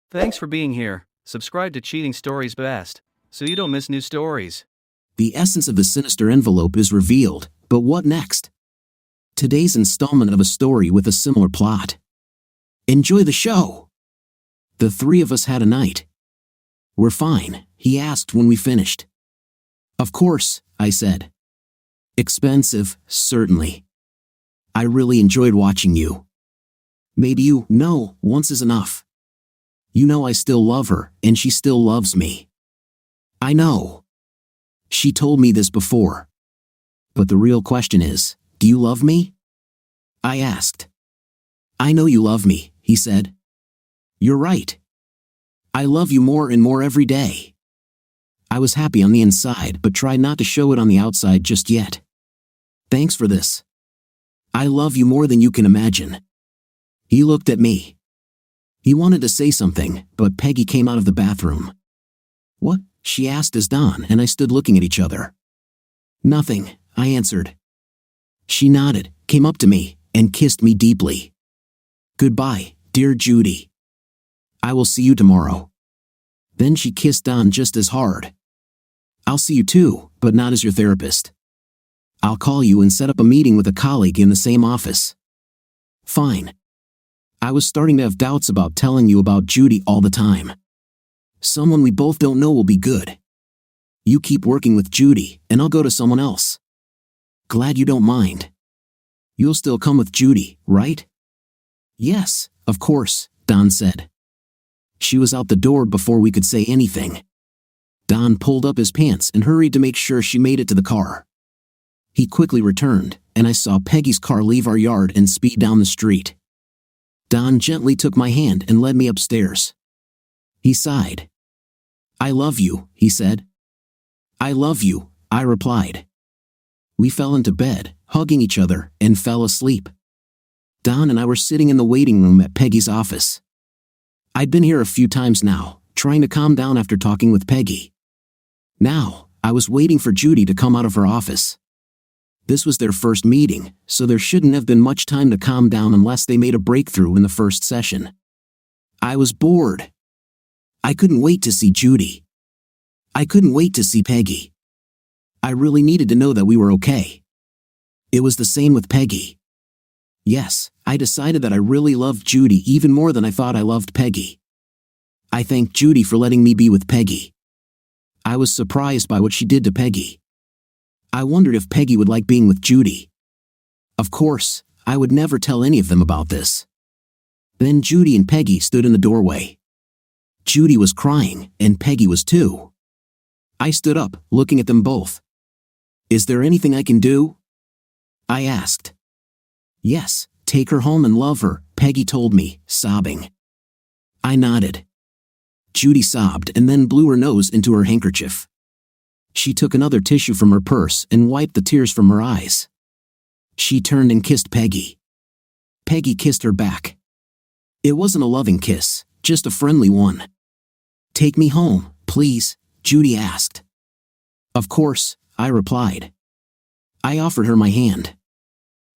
Thanks for being here. Subscribe to Cheating Stories Best, so you don't miss new stories. The essence of the sinister envelope is revealed, but what next? Today's installment of a story with a similar plot. Enjoy the show! The three of us had a night. We're fine, he asked when we finished. Of course, I said. Expensive, certainly. I really enjoyed watching you. Maybe you know, once is enough. You know I still love her, and she still loves me. I know. She told me this before. But the real question is, do you love me? I asked. I know you love me, he said. You're right. I love you more and more every day. I was happy on the inside but tried not to show it on the outside just yet. Thanks for this. I love you more than you can imagine. He looked at me. He wanted to say something, but Peggy came out of the bathroom. What? She asked as Don and I stood looking at each other. Nothing, I answered. She nodded, came up to me, and kissed me deeply. Goodbye, dear Judy. I will see you tomorrow. Then she kissed Don just as hard. I'll see you too, but not as your therapist. I'll call you and set up a meeting with a colleague in the same office. Fine. I was starting to have doubts about telling you about Judy all the time. Someone we both don't know will be good. You keep working with Judy, and I'll go to someone else. Glad you don't mind. You'll still come with Judy, right? Yes, of course, Don said. She was out the door before we could say anything. Don pulled up his pants and hurried to make sure she made it to the car. He quickly returned, and I saw Peggy's car leave our yard and speed down the street. Don gently took my hand and led me upstairs. He sighed. I love you, he said. I love you, I replied. We fell into bed, hugging each other, and fell asleep. Don and I were sitting in the waiting room at Peggy's office. I'd been here a few times now, trying to calm down after talking with Peggy. Now, I was waiting for Judy to come out of her office. This was their first meeting, so there shouldn't have been much time to calm down unless they made a breakthrough in the first session. I was bored. I couldn't wait to see Judy. I couldn't wait to see Peggy. I really needed to know that we were okay. It was the same with Peggy. Yes, I decided that I really loved Judy even more than I thought I loved Peggy. I thanked Judy for letting me be with Peggy. I was surprised by what she did to Peggy. I wondered if Peggy would like being with Judy. Of course, I would never tell any of them about this. Then Judy and Peggy stood in the doorway. Judy was crying, and Peggy was too. I stood up, looking at them both. Is there anything I can do? I asked. Yes, take her home and love her, Peggy told me, sobbing. I nodded. Judy sobbed and then blew her nose into her handkerchief. She took another tissue from her purse and wiped the tears from her eyes. She turned and kissed Peggy. Peggy kissed her back. It wasn't a loving kiss, just a friendly one. Take me home, please, Judy asked. Of course, I replied. I offered her my hand.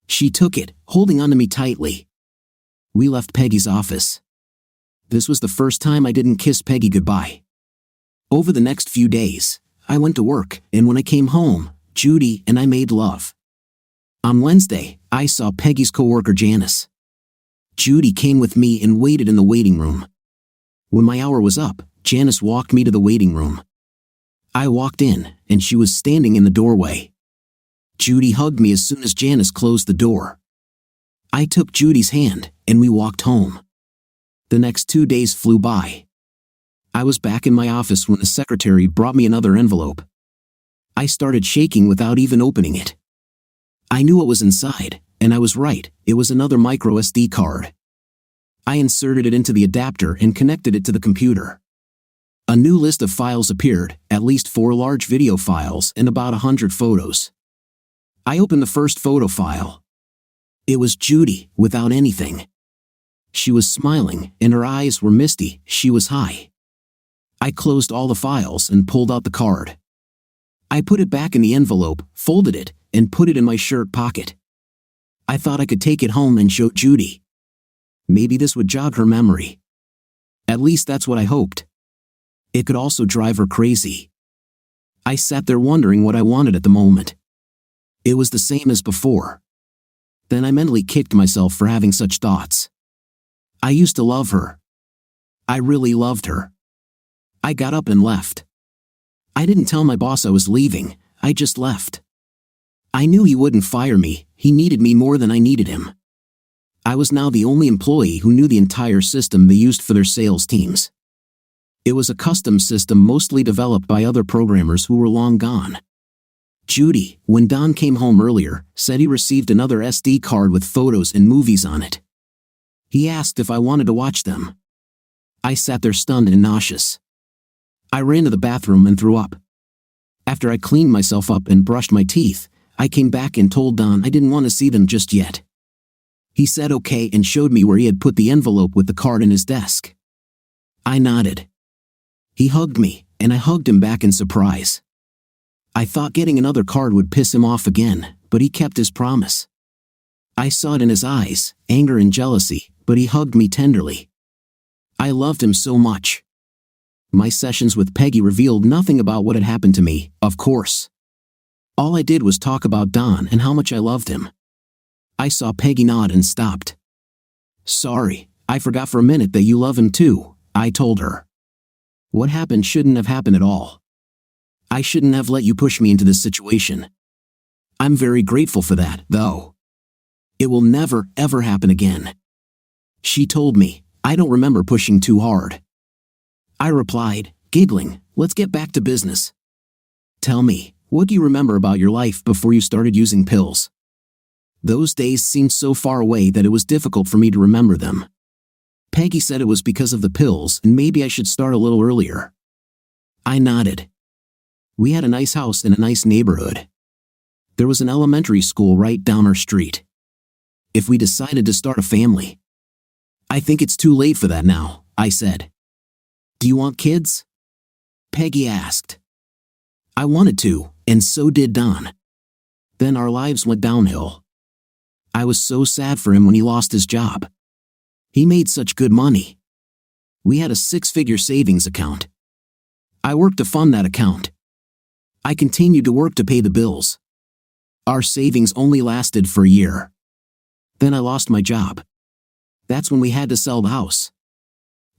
She took it, holding onto me tightly. We left Peggy's office. This was the first time I didn't kiss Peggy goodbye. Over the next few days, I went to work, and when I came home, Judy and I made love. On Wednesday, I saw Peggy's coworker Janice. Judy came with me and waited in the waiting room. When my hour was up, Janice walked me to the waiting room. I walked in, and she was standing in the doorway. Judy hugged me as soon as Janice closed the door. I took Judy's hand, and we walked home. The next 2 days flew by. I was back in my office when the secretary brought me another envelope. I started shaking without even opening it. I knew what was inside, and I was right, it was another micro SD card. I inserted it into the adapter and connected it to the computer. A new list of files appeared, at least 4 large video files and about 100 photos. I opened the first photo file. It was Judy, without anything. She was smiling, and her eyes were misty, she was high. I closed all the files and pulled out the card. I put it back in the envelope, folded it, and put it in my shirt pocket. I thought I could take it home and show Judy. Maybe this would jog her memory. At least that's what I hoped. It could also drive her crazy. I sat there wondering what I wanted at the moment. It was the same as before. Then I mentally kicked myself for having such thoughts. I used to love her. I really loved her. I got up and left. I didn't tell my boss I was leaving, I just left. I knew he wouldn't fire me, he needed me more than I needed him. I was now the only employee who knew the entire system they used for their sales teams. It was a custom system mostly developed by other programmers who were long gone. Judy, when Don came home earlier, said he received another SD card with photos and movies on it. He asked if I wanted to watch them. I sat there stunned and nauseous. I ran to the bathroom and threw up. After I cleaned myself up and brushed my teeth, I came back and told Don I didn't want to see them just yet. He said okay and showed me where he had put the envelope with the card in his desk. I nodded. He hugged me, and I hugged him back in surprise. I thought getting another card would piss him off again, but he kept his promise. I saw it in his eyes, anger and jealousy, but he hugged me tenderly. I loved him so much. My sessions with Peggy revealed nothing about what had happened to me, of course. All I did was talk about Don and how much I loved him. I saw Peggy nod and stopped. Sorry, I forgot for a minute that you love him too, I told her. What happened shouldn't have happened at all. I shouldn't have let you push me into this situation. I'm very grateful for that, though. It will never, ever happen again. She told me, I don't remember pushing too hard. I replied, giggling, let's get back to business. Tell me, what do you remember about your life before you started using pills? Those days seemed so far away that it was difficult for me to remember them. Peggy said it was because of the pills and maybe I should start a little earlier. I nodded. We had a nice house in a nice neighborhood. There was an elementary school right down our street. If we decided to start a family. I think it's too late for that now, I said. Do you want kids? Peggy asked. I wanted to, and so did Don. Then our lives went downhill. I was so sad for him when he lost his job. He made such good money. We had a 6-figure savings account. I worked to fund that account. I continued to work to pay the bills. Our savings only lasted for a year. Then I lost my job. That's when we had to sell the house.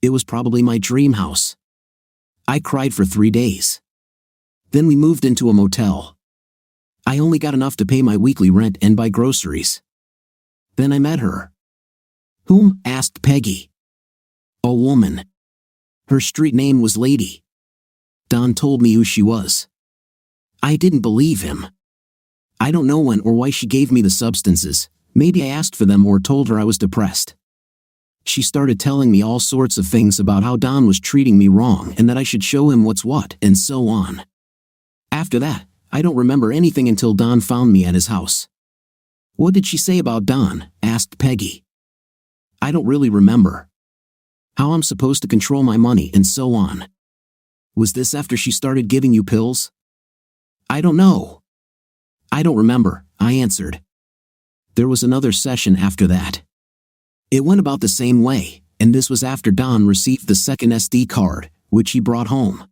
It was probably my dream house. I cried for 3 days. Then we moved into a motel. I only got enough to pay my weekly rent and buy groceries. Then I met her. Whom? Asked Peggy. A woman. Her street name was Lady. Don told me who she was. I didn't believe him. I don't know when or why she gave me the substances. Maybe I asked for them or told her I was depressed. She started telling me all sorts of things about how Don was treating me wrong and that I should show him what's what, and so on. After that, I don't remember anything until Don found me at his house. What did she say about Don? Asked Peggy. I don't really remember. How I'm supposed to control my money and so on. Was this after she started giving you pills? I don't know. I don't remember, I answered. There was another session after that. It went about the same way, and this was after Don received the second SD card, which he brought home.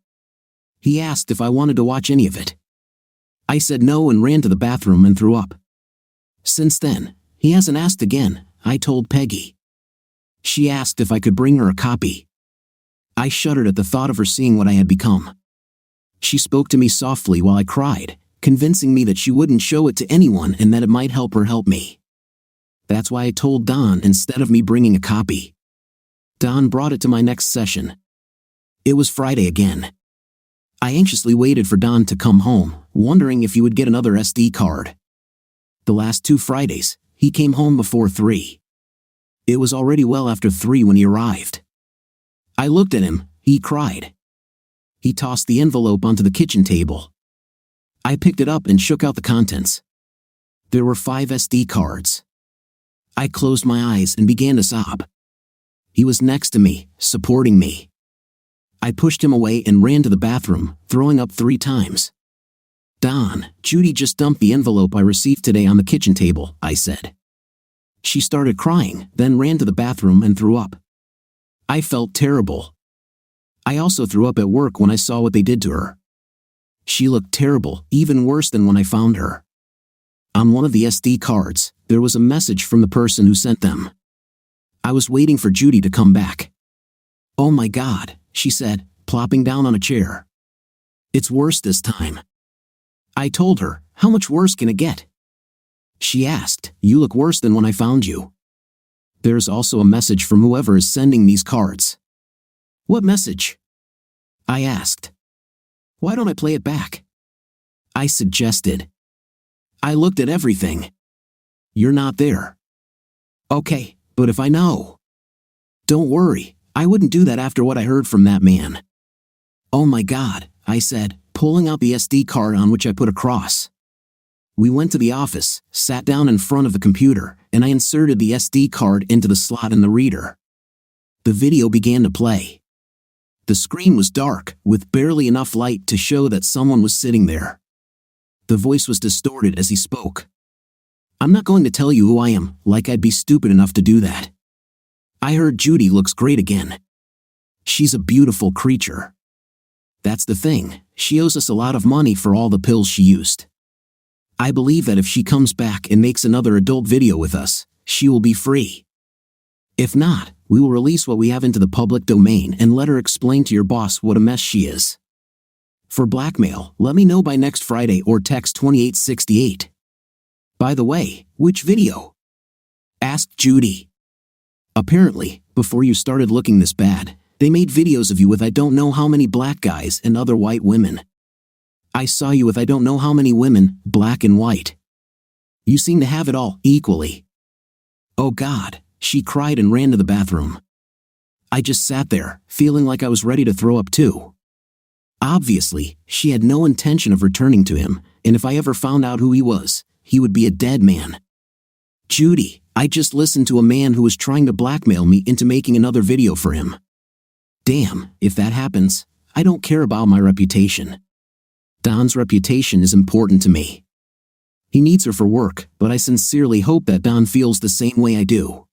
He asked if I wanted to watch any of it. I said no and ran to the bathroom and threw up. Since then, he hasn't asked again, I told Peggy. She asked if I could bring her a copy. I shuddered at the thought of her seeing what I had become. She spoke to me softly while I cried, convincing me that she wouldn't show it to anyone and that it might help her help me. That's why I told Don instead of me bringing a copy. Don brought it to my next session. It was Friday again. I anxiously waited for Don to come home, wondering if he would get another SD card. The last 2 Fridays, he came home before 3. It was already well after 3 when he arrived. I looked at him, he cried. He tossed the envelope onto the kitchen table. I picked it up and shook out the contents. There were 5 SD cards. I closed my eyes and began to sob. He was next to me, supporting me. I pushed him away and ran to the bathroom, throwing up 3 times. Don, Judy just dumped the envelope I received today on the kitchen table, I said. She started crying, then ran to the bathroom and threw up. I felt terrible. I also threw up at work when I saw what they did to her. She looked terrible, even worse than when I found her. On one of the SD cards, there was a message from the person who sent them. I was waiting for Judy to come back. "Oh my God," she said, plopping down on a chair. "It's worse this time." I told her, "How much worse can it get?" She asked, "You look worse than when I found you." There's also a message from whoever is sending these cards. "What message?" I asked. "Why don't I play it back?" I suggested. "I looked at everything. You're not there." "Okay, but if I know." "Don't worry, I wouldn't do that after what I heard from that man." "Oh my God," I said, pulling out the SD card on which I put a cross. We went to the office, sat down in front of the computer, and I inserted the SD card into the slot in the reader. The video began to play. The screen was dark, with barely enough light to show that someone was sitting there. The voice was distorted as he spoke. "I'm not going to tell you who I am, like I'd be stupid enough to do that. I heard Judy looks great again. She's a beautiful creature. That's the thing, she owes us a lot of money for all the pills she used. I believe that if she comes back and makes another adult video with us, she will be free. If not, we will release what we have into the public domain and let her explain to your boss what a mess she is. For blackmail, let me know by next Friday or text 2868. By the way, which video?" asked Judy. "Apparently, before you started looking this bad, they made videos of you with I don't know how many black guys and other white women. I saw you with I don't know how many women, black and white. You seem to have it all, equally." Oh God, she cried and ran to the bathroom. I just sat there, feeling like I was ready to throw up too. Obviously, she had no intention of returning to him, and if I ever found out who he was, he would be a dead man. "Judy, I just listened to a man who was trying to blackmail me into making another video for him. Damn, if that happens, I don't care about my reputation. Don's reputation is important to me. He needs her for work, but I sincerely hope that Don feels the same way I do.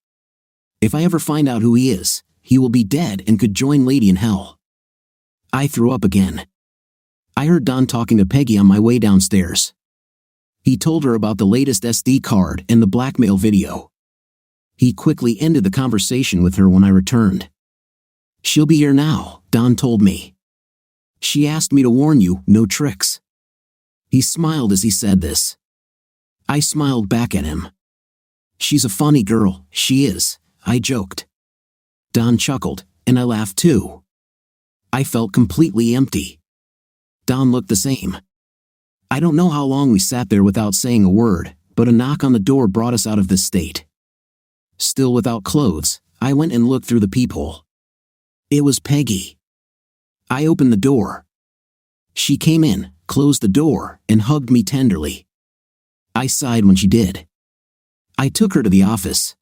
If I ever find out who he is, he will be dead and could join Lady in Hell." I threw up again. I heard Don talking to Peggy on my way downstairs. He told her about the latest SD card and the blackmail video. He quickly ended the conversation with her when I returned. "She'll be here now," Don told me. "She asked me to warn you, no tricks." He smiled as he said this. I smiled back at him. "She's a funny girl, she is," I joked. Don chuckled, and I laughed too. I felt completely empty. Don looked the same. I don't know how long we sat there without saying a word, but a knock on the door brought us out of this state. Still without clothes, I went and looked through the peephole. It was Peggy. I opened the door. She came in, closed the door, and hugged me tenderly. I sighed when she did. I took her to the office.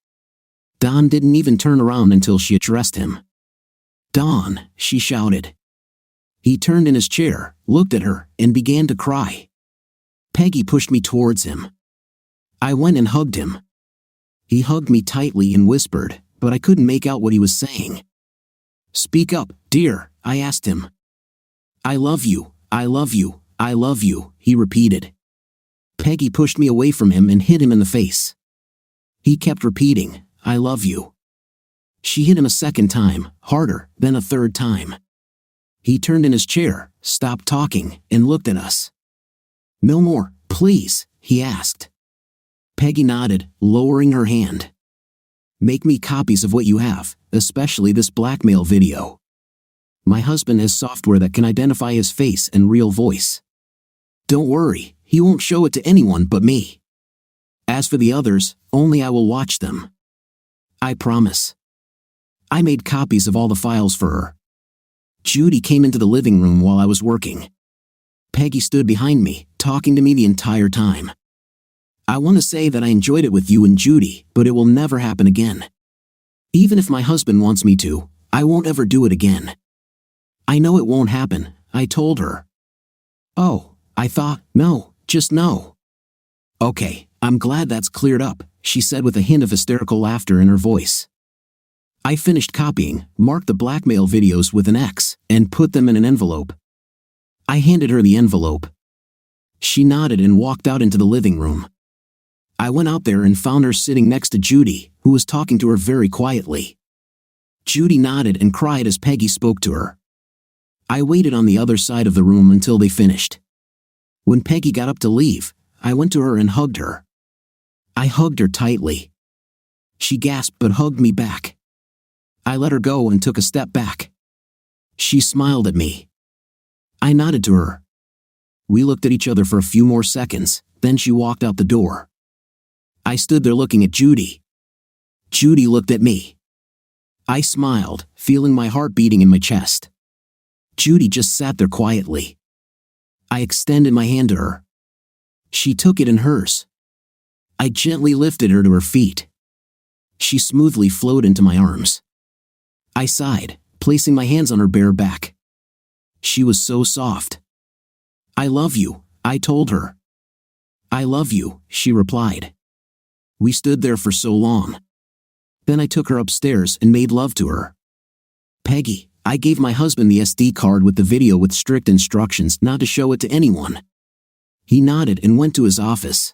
Don didn't even turn around until she addressed him. "Don," she shouted. He turned in his chair, looked at her, and began to cry. Peggy pushed me towards him. I went and hugged him. He hugged me tightly and whispered, but I couldn't make out what he was saying. "Speak up, dear," I asked him. "I love you, I love you, I love you," he repeated. Peggy pushed me away from him and hit him in the face. He kept repeating, "I love you." She hit him a second time, harder, then a third time. He turned in his chair, stopped talking, and looked at us. "No more, please," he asked. Peggy nodded, lowering her hand. "Make me copies of what you have, especially this blackmail video. My husband has software that can identify his face and real voice. Don't worry, he won't show it to anyone but me. As for the others, only I will watch them. I promise." I made copies of all the files for her. Judy came into the living room while I was working. Peggy stood behind me, talking to me the entire time. "I want to say that I enjoyed it with you and Judy, but it will never happen again. Even if my husband wants me to, I won't ever do it again." "I know it won't happen," I told her. "Oh, I thought, no, just no." "Okay, I'm glad that's cleared up," she said with a hint of hysterical laughter in her voice. I finished copying, marked the blackmail videos with an X, and put them in an envelope. I handed her the envelope. She nodded and walked out into the living room. I went out there and found her sitting next to Judy, who was talking to her very quietly. Judy nodded and cried as Peggy spoke to her. I waited on the other side of the room until they finished. When Peggy got up to leave, I went to her and hugged her. I hugged her tightly. She gasped but hugged me back. I let her go and took a step back. She smiled at me. I nodded to her. We looked at each other for a few more seconds, then she walked out the door. I stood there looking at Judy. Judy looked at me. I smiled, feeling my heart beating in my chest. Judy just sat there quietly. I extended my hand to her. She took it in hers. I gently lifted her to her feet. She smoothly flowed into my arms. I sighed, placing my hands on her bare back. She was so soft. I love you, I told her. I love you, she replied. We stood there for so long. Then I took her upstairs and made love to her. Peggy, I gave my husband the SD card with the video with strict instructions not to show it to anyone. He nodded and went to his office.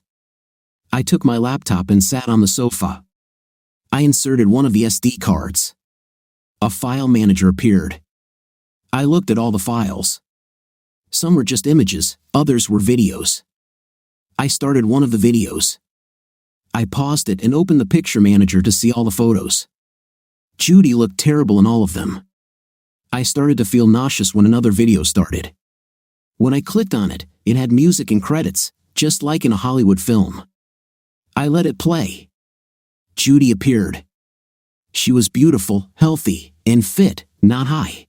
I took my laptop and sat on the sofa. I inserted one of the SD cards. A file manager appeared. I looked at all the files. Some were just images, others were videos. I started one of the videos. I paused it and opened the picture manager to see all the photos. Judy looked terrible in all of them. I started to feel nauseous when another video started. When I clicked on it, it had music and credits, just like in a Hollywood film. I let it play. Judy appeared. She was beautiful, healthy, and fit, not high.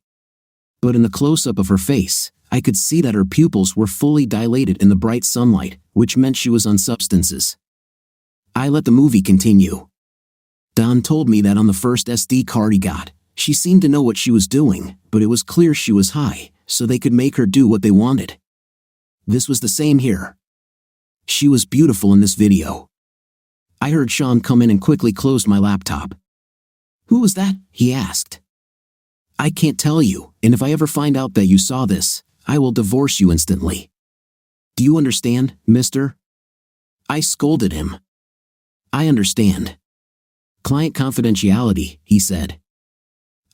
But in the close-up of her face, I could see that her pupils were fully dilated in the bright sunlight, which meant she was on substances. I let the movie continue. Don told me that on the first SD card he got, she seemed to know what she was doing, but it was clear she was high, so they could make her do what they wanted. This was the same here. She was beautiful in this video. I heard Sean come in and quickly closed my laptop. "Who was that?" he asked. "I can't tell you, and if I ever find out that you saw this, I will divorce you instantly. Do you understand, mister?" I scolded him. "I understand. Client confidentiality," he said.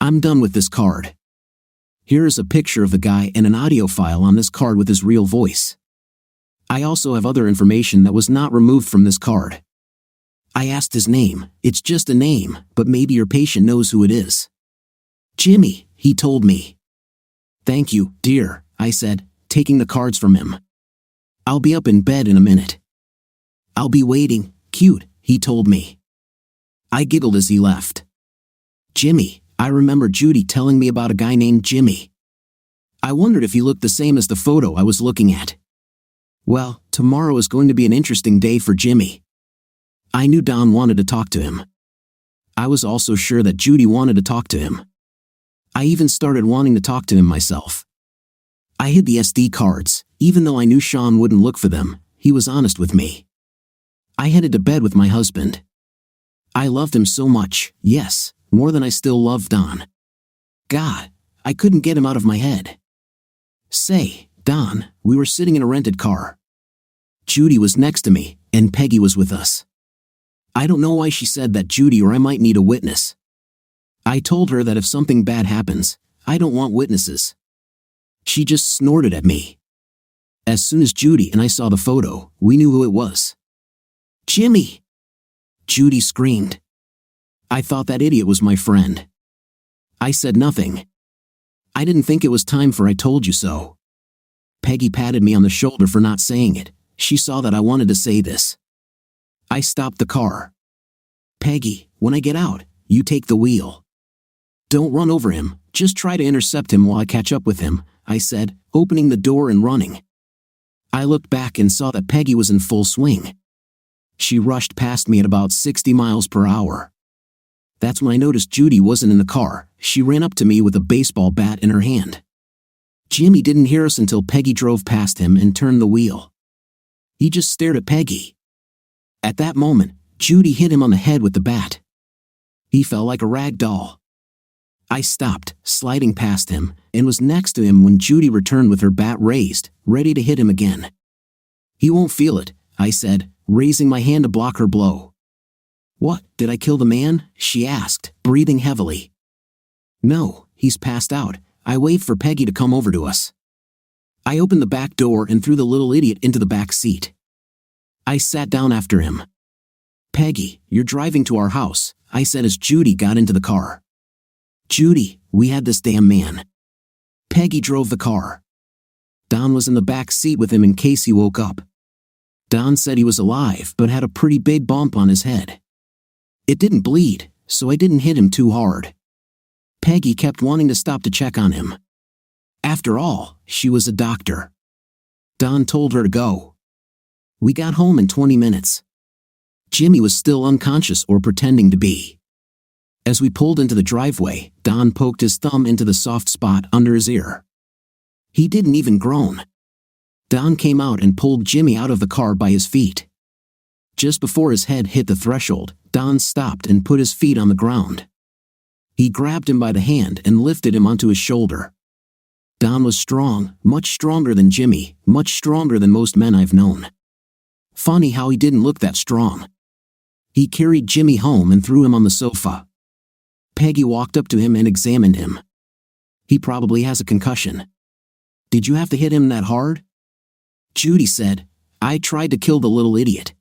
"I'm done with this card. Here is a picture of the guy and an audio file on this card with his real voice. I also have other information that was not removed from this card. I asked his name. It's just a name, but maybe your patient knows who it is." "Jimmy," he told me. "Thank you, dear," I said, taking the cards from him. "I'll be up in bed in a minute." "I'll be waiting, cute," he told me. I giggled as he left. Jimmy, I remember Judy telling me about a guy named Jimmy. I wondered if he looked the same as the photo I was looking at. Well, tomorrow is going to be an interesting day for Jimmy. I knew Don wanted to talk to him. I was also sure that Judy wanted to talk to him. I even started wanting to talk to him myself. I hid the SD cards, even though I knew Sean wouldn't look for them. He was honest with me. I headed to bed with my husband. I loved him so much, yes, more than I still love Don. God, I couldn't get him out of my head. Say, Don, we were sitting in a rented car. Judy was next to me, and Peggy was with us. I don't know why she said that Judy or I might need a witness. I told her that if something bad happens, I don't want witnesses. She just snorted at me. As soon as Judy and I saw the photo, we knew who it was. "Jimmy!" Judy screamed. I thought that idiot was my friend. I said nothing. I didn't think it was time for "I told you so." Peggy patted me on the shoulder for not saying it. She saw that I wanted to say this. I stopped the car. "Peggy, when I get out, you take the wheel. Don't run over him, just try to intercept him while I catch up with him," I said, opening the door and running. I looked back and saw that Peggy was in full swing. She rushed past me at about 60 miles per hour. That's when I noticed Judy wasn't in the car. She ran up to me with a baseball bat in her hand. Jimmy didn't hear us until Peggy drove past him and turned the wheel. He just stared at Peggy. At that moment, Judy hit him on the head with the bat. He fell like a rag doll. I stopped, sliding past him, and was next to him when Judy returned with her bat raised, ready to hit him again. "He won't feel it," I said, raising my hand to block her blow. "What, did I kill the man?" she asked, breathing heavily. "No, he's passed out." I waved for Peggy to come over to us. I opened the back door and threw the little idiot into the back seat. I sat down after him. "Peggy, you're driving to our house," I said as Judy got into the car. "Judy, we had this damn man." Peggy drove the car. Don was in the back seat with him in case he woke up. Don said he was alive but had a pretty big bump on his head. It didn't bleed, so I didn't hit him too hard. Peggy kept wanting to stop to check on him. After all, she was a doctor. Don told her to go. We got home in 20 minutes. Jimmy was still unconscious or pretending to be. As we pulled into the driveway, Don poked his thumb into the soft spot under his ear. He didn't even groan. Don came out and pulled Jimmy out of the car by his feet. Just before his head hit the threshold, Don stopped and put his feet on the ground. He grabbed him by the hand and lifted him onto his shoulder. Don was strong, much stronger than Jimmy, much stronger than most men I've known. Funny how he didn't look that strong. He carried Jimmy home and threw him on the sofa. Peggy walked up to him and examined him. "He probably has a concussion." "Did you have to hit him that hard?" Judy said, "I tried to kill the little idiot."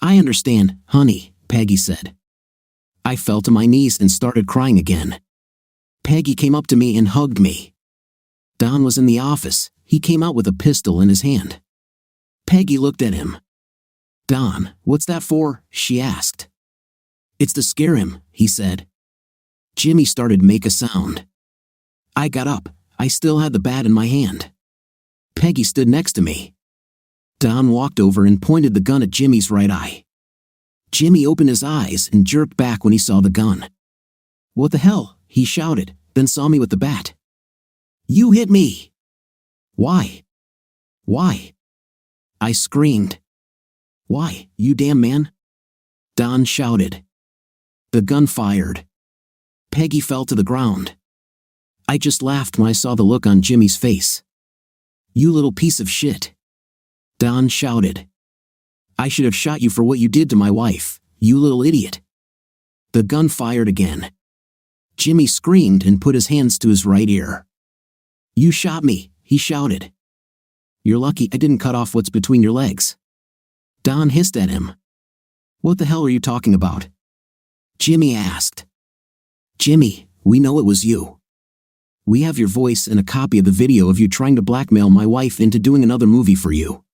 "I understand, honey," Peggy said. I fell to my knees and started crying again. Peggy came up to me and hugged me. Don was in the office. He came out with a pistol in his hand. Peggy looked at him. "Don, what's that for?" she asked. "It's to scare him," he said. Jimmy started to make a sound. I got up. I still had the bat in my hand. Peggy stood next to me. Don walked over and pointed the gun at Jimmy's right eye. Jimmy opened his eyes and jerked back when he saw the gun. "What the hell?" he shouted, then saw me with the bat. "You hit me!" "Why? Why?" I screamed. "Why, you damn man?" Don shouted. The gun fired. Peggy fell to the ground. I just laughed when I saw the look on Jimmy's face. "You little piece of shit!" Don shouted. "I should have shot you for what you did to my wife, you little idiot." The gun fired again. Jimmy screamed and put his hands to his right ear. "You shot me," he shouted. "You're lucky I didn't cut off what's between your legs." Don hissed at him. "What the hell are you talking about?" Jimmy asked. "Jimmy, we know it was you. We have your voice and a copy of the video of you trying to blackmail my wife into doing another movie for you.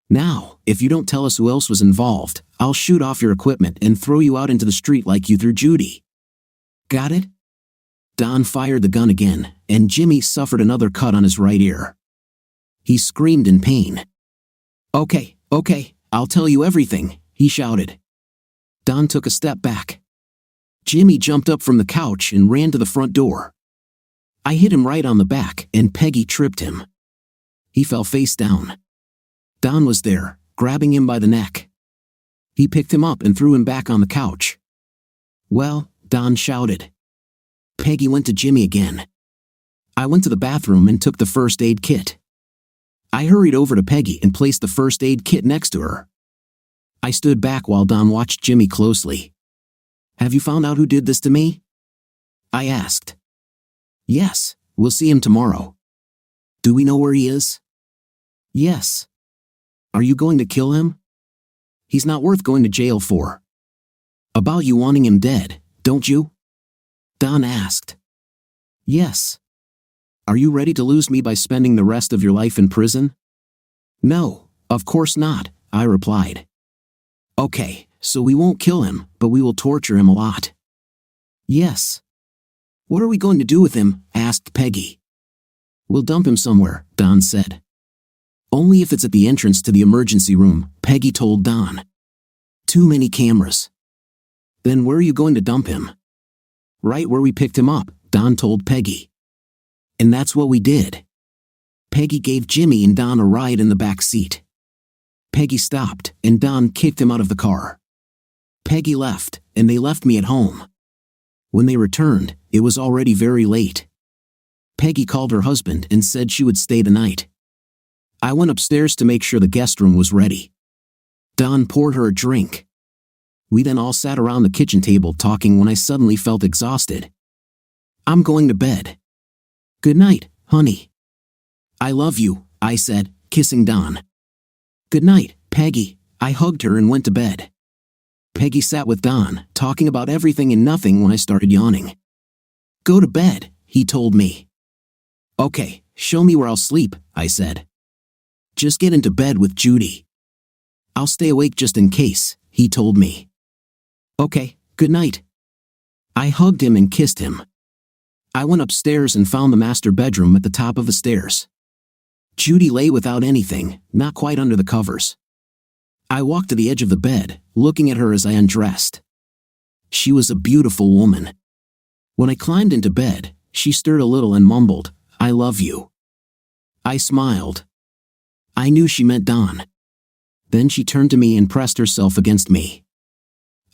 Now, if you don't tell us who else was involved, I'll shoot off your equipment and throw you out into the street like you threw Judy. Got it?" Don fired the gun again, and Jimmy suffered another cut on his right ear. He screamed in pain. Okay, I'll tell you everything," he shouted. Don took a step back. Jimmy jumped up from the couch and ran to the front door. I hit him right on the back, and Peggy tripped him. He fell face down. Don was there, grabbing him by the neck. He picked him up and threw him back on the couch. "Well," Don shouted. Peggy went to Jimmy again. I went to the bathroom and took the first aid kit. I hurried over to Peggy and placed the first aid kit next to her. I stood back while Don watched Jimmy closely. "Have you found out who did this to me?" I asked. "Yes, we'll see him tomorrow." "Do we know where he is?" "Yes." "Are you going to kill him?" "He's not worth going to jail for." "About you wanting him dead, don't you?" Don asked. "Yes." "Are you ready to lose me by spending the rest of your life in prison?" "No, of course not," I replied. "Okay, so we won't kill him, but we will torture him a lot." "Yes." "What are we going to do with him?" asked Peggy. "We'll dump him somewhere," Don said. "Only if it's at the entrance to the emergency room," Peggy told Don. "Too many cameras." "Then where are you going to dump him?" "Right where we picked him up," Don told Peggy. And that's what we did. Peggy gave Jimmy and Don a ride in the back seat. Peggy stopped, and Don kicked him out of the car. Peggy left, and they left me at home. When they returned, it was already very late. Peggy called her husband and said she would stay the night. I went upstairs to make sure the guest room was ready. Don poured her a drink. We then all sat around the kitchen table talking when I suddenly felt exhausted. I'm going to bed. Good night, honey. I love you, I said, kissing Don. Good night, Peggy. I hugged her and went to bed. Peggy sat with Don, talking about everything and nothing when I started yawning. Go to bed, he told me. Okay, show me where I'll sleep, I said. Just get into bed with Judy. I'll stay awake just in case, he told me. Okay, good night. I hugged him and kissed him. I went upstairs and found the master bedroom at the top of the stairs. Judy lay without anything, not quite under the covers. I walked to the edge of the bed, looking at her as I undressed. She was a beautiful woman. When I climbed into bed, she stirred a little and mumbled, I love you. I smiled. I knew she meant Don. Then she turned to me and pressed herself against me.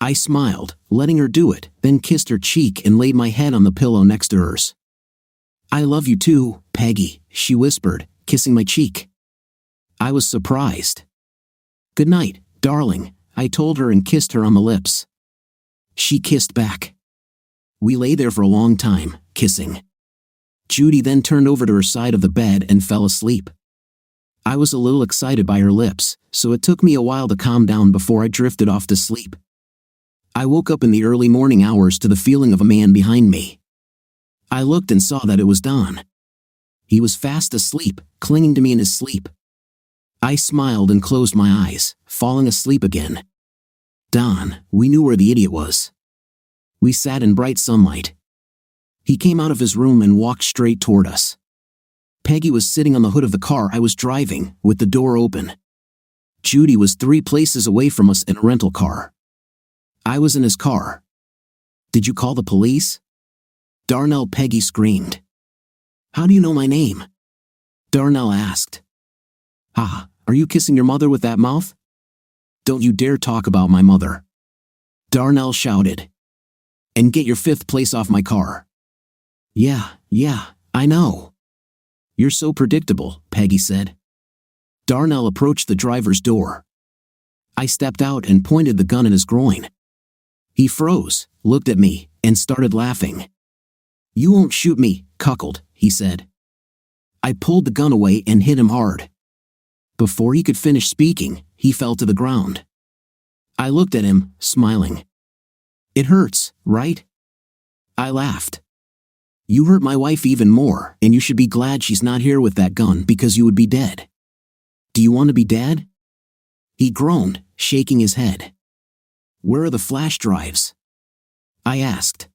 I smiled, letting her do it, then kissed her cheek and laid my head on the pillow next to hers. I love you too, Peggy, she whispered, kissing my cheek. I was surprised. Good night, darling, I told her and kissed her on the lips. She kissed back. We lay there for a long time, kissing. Judy then turned over to her side of the bed and fell asleep. I was a little excited by her lips, so it took me a while to calm down before I drifted off to sleep. I woke up in the early morning hours to the feeling of a man behind me. I looked and saw that it was Don. He was fast asleep, clinging to me in his sleep. I smiled and closed my eyes, falling asleep again. Don, we knew where the idiot was. We sat in bright sunlight. He came out of his room and walked straight toward us. Peggy was sitting on the hood of the car I was driving, with the door open. Judy was 3 places away from us in a rental car. I was in his car. Did you call the police? Darnell, Peggy screamed. How do you know my name? Darnell asked. Ah, are you kissing your mother with that mouth? Don't you dare talk about my mother. Darnell shouted. And get your 5th place off my car. Yeah, I know. You're so predictable, Peggy said. Darnell approached the driver's door. I stepped out and pointed the gun at his groin. He froze, looked at me, and started laughing. You won't shoot me, cuckold, he said. I pulled the gun away and hit him hard. Before he could finish speaking, he fell to the ground. I looked at him, smiling. It hurts, right? I laughed. You hurt my wife even more, and you should be glad she's not here with that gun because you would be dead. Do you want to be dead? He groaned, shaking his head. Where are the flash drives? I asked.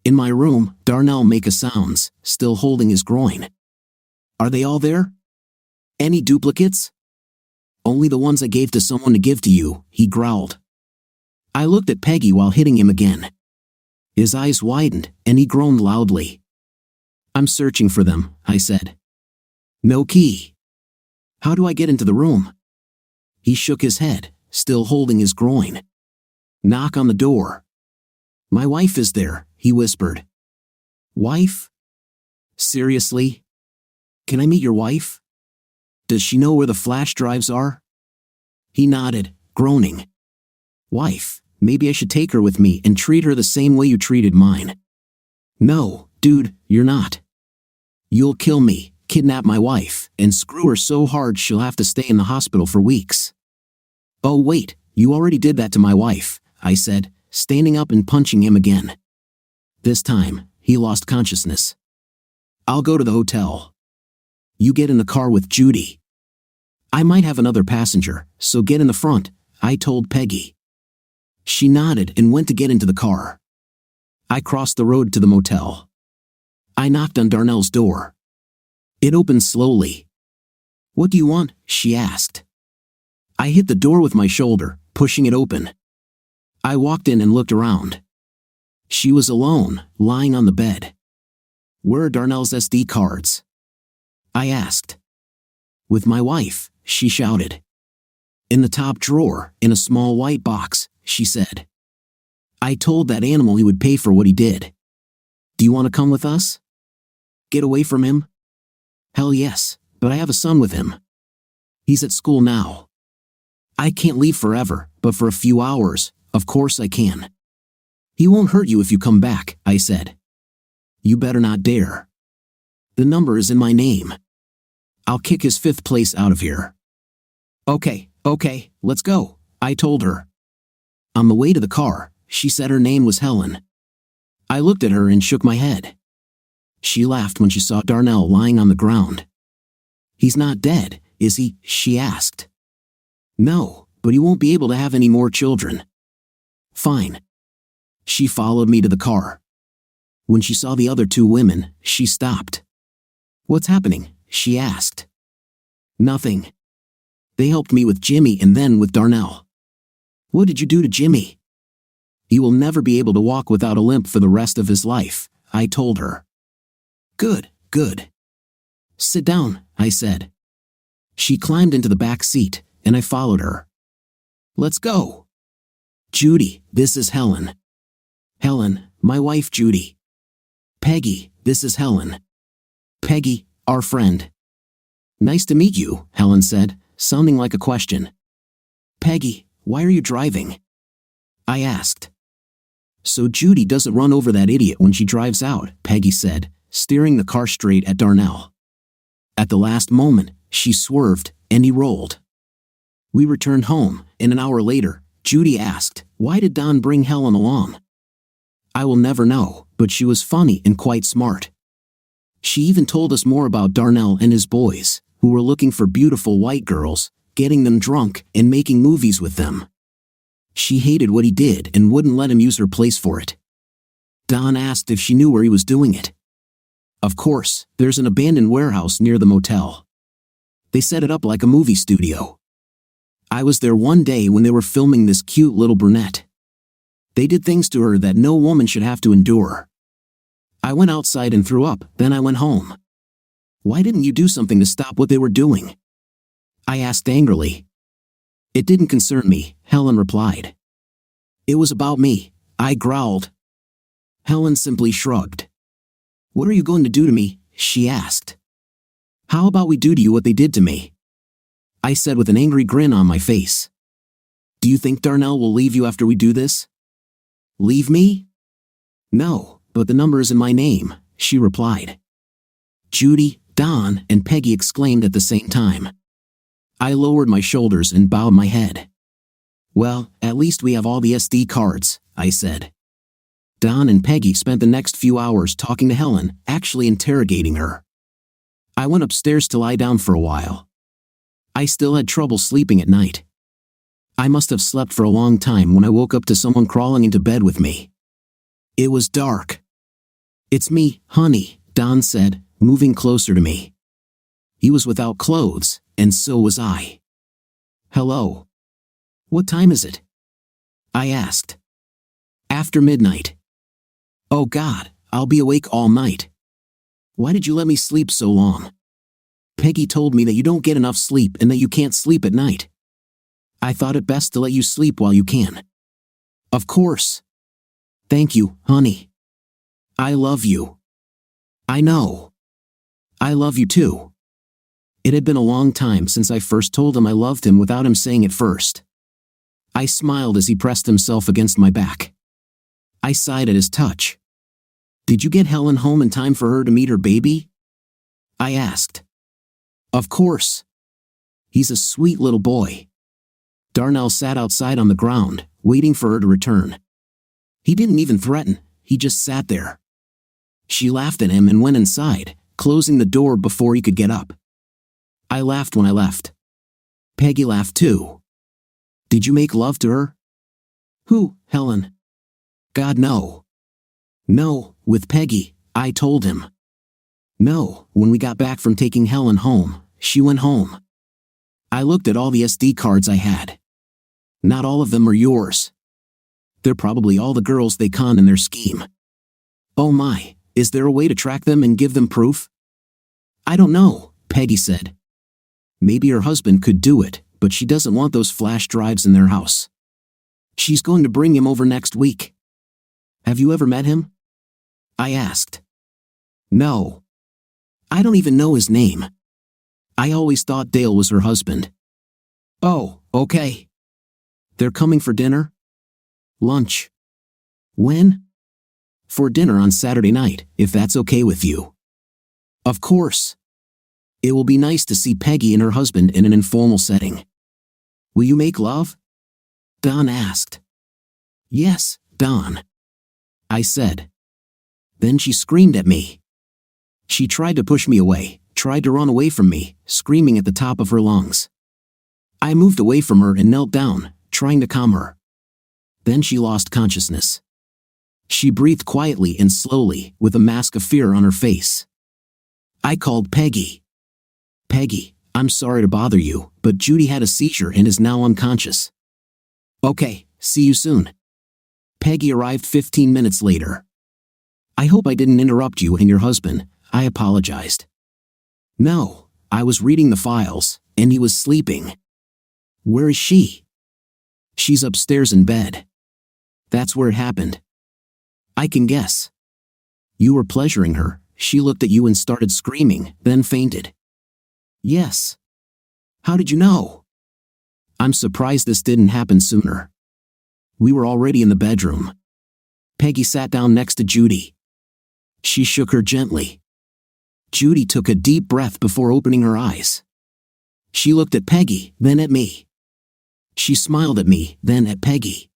In my room, Darnell made sounds, still holding his groin. Are they all there? Any duplicates? Only the ones I gave to someone to give to you, he growled. I looked at Peggy while hitting him again. His eyes widened, and he groaned loudly. I'm searching for them, I said. No key. How do I get into the room? He shook his head, still holding his groin. Knock on the door. My wife is there, he whispered. Wife? Seriously? Can I meet your wife? Does she know where the flash drives are? He nodded, groaning. Wife, maybe I should take her with me and treat her the same way you treated mine. No, dude, you're not. You'll kill me, kidnap my wife, and screw her so hard she'll have to stay in the hospital for weeks. Oh wait, you already did that to my wife, I said, standing up and punching him again. This time, he lost consciousness. I'll go to the hotel. You get in the car with Judy. I might have another passenger, so get in the front, I told Peggy. She nodded and went to get into the car. I crossed the road to the motel. I knocked on Darnell's door. It opened slowly. What do you want? She asked. I hit the door with my shoulder, pushing it open. I walked in and looked around. She was alone, lying on the bed. Where are Darnell's SD cards? I asked. With my wife, she shouted. In the top drawer, in a small white box, she said. I told that animal he would pay for what he did. Do you want to come with us? Get away from him? Hell yes, but I have a son with him. He's at school now. I can't leave forever, but for a few hours, of course I can. He won't hurt you if you come back, I said. You better not dare. The number is in my name. I'll kick his 5th place out of here. Okay, let's go, I told her. On the way to the car, she said her name was Helen. I looked at her and shook my head. She laughed when she saw Darnell lying on the ground. He's not dead, is he? She asked. No, but he won't be able to have any more children. Fine. She followed me to the car. When she saw the other 2 women, she stopped. What's happening? She asked. Nothing. They helped me with Jimmy and then with Darnell. What did you do to Jimmy? He will never be able to walk without a limp for the rest of his life, I told her. Good. Sit down, I said. She climbed into the back seat, and I followed her. Let's go. Judy, this is Helen. Helen, my wife Judy. Peggy, this is Helen. Peggy, our friend. Nice to meet you, Helen said, sounding like a question. Peggy, why are you driving? I asked. So Judy doesn't run over that idiot when she drives out, Peggy said, steering the car straight at Darnell. At the last moment, she swerved, and he rolled. We returned home, and an hour later, Judy asked, why did Don bring Helen along? I will never know, but she was funny and quite smart. She even told us more about Darnell and his boys, who were looking for beautiful white girls, getting them drunk, and making movies with them. She hated what he did and wouldn't let him use her place for it. Don asked if she knew where he was doing it. Of course, there's an abandoned warehouse near the motel. They set it up like a movie studio. I was there one day when they were filming this cute little brunette. They did things to her that no woman should have to endure. I went outside and threw up, then I went home. Why didn't you do something to stop what they were doing? I asked angrily. It didn't concern me, Helen replied. It was about me, I growled. Helen simply shrugged. What are you going to do to me? She asked. How about we do to you what they did to me? I said with an angry grin on my face. Do you think Darnell will leave you after we do this? Leave me? No, but the number is in my name, she replied. Judy, Don, and Peggy exclaimed at the same time. I lowered my shoulders and bowed my head. Well, at least we have all the SD cards, I said. Don and Peggy spent the next few hours talking to Helen, actually interrogating her. I went upstairs to lie down for a while. I still had trouble sleeping at night. I must have slept for a long time when I woke up to someone crawling into bed with me. It was dark. It's me, honey, Don said, moving closer to me. He was without clothes, and so was I. Hello. What time is it? I asked. After midnight. Oh God, I'll be awake all night. Why did you let me sleep so long? Peggy told me that you don't get enough sleep and that you can't sleep at night. I thought it best to let you sleep while you can. Of course. Thank you, honey. I love you. I know. I love you too. It had been a long time since I first told him I loved him without him saying it first. I smiled as he pressed himself against my back. I sighed at his touch. Did you get Helen home in time for her to meet her baby? I asked. Of course. He's a sweet little boy. Darnell sat outside on the ground, waiting for her to return. He didn't even threaten, he just sat there. She laughed at him and went inside, closing the door before he could get up. I laughed when I left. Peggy laughed too. Did you make love to her? Who, Helen? God, no. No, with Peggy, I told him. No, when we got back from taking Helen home, she went home. I looked at all the SD cards I had. Not all of them are yours. They're probably all the girls they conned in their scheme. Oh my, is there a way to track them and give them proof? I don't know, Peggy said. Maybe her husband could do it, but she doesn't want those flash drives in their house. She's going to bring him over next week. Have you ever met him? I asked. No. I don't even know his name. I always thought Dale was her husband. Oh, okay. They're coming for dinner? Lunch. When? For dinner on Saturday night, if that's okay with you. Of course. It will be nice to see Peggy and her husband in an informal setting. Will you make love? Don asked. Yes, Don. I said. Then she screamed at me. She tried to push me away, tried to run away from me, screaming at the top of her lungs. I moved away from her and knelt down, trying to calm her. Then she lost consciousness. She breathed quietly and slowly, with a mask of fear on her face. I called Peggy. Peggy, I'm sorry to bother you, but Judy had a seizure and is now unconscious. Okay, see you soon. Peggy arrived 15 minutes later. I hope I didn't interrupt you and your husband, I apologized. No, I was reading the files, and he was sleeping. Where is she? She's upstairs in bed. That's where it happened. I can guess. You were pleasuring her, she looked at you and started screaming, then fainted. Yes. How did you know? I'm surprised this didn't happen sooner. We were already in the bedroom. Peggy sat down next to Judy. She shook her gently. Judy took a deep breath before opening her eyes. She looked at Peggy, then at me. She smiled at me, then at Peggy.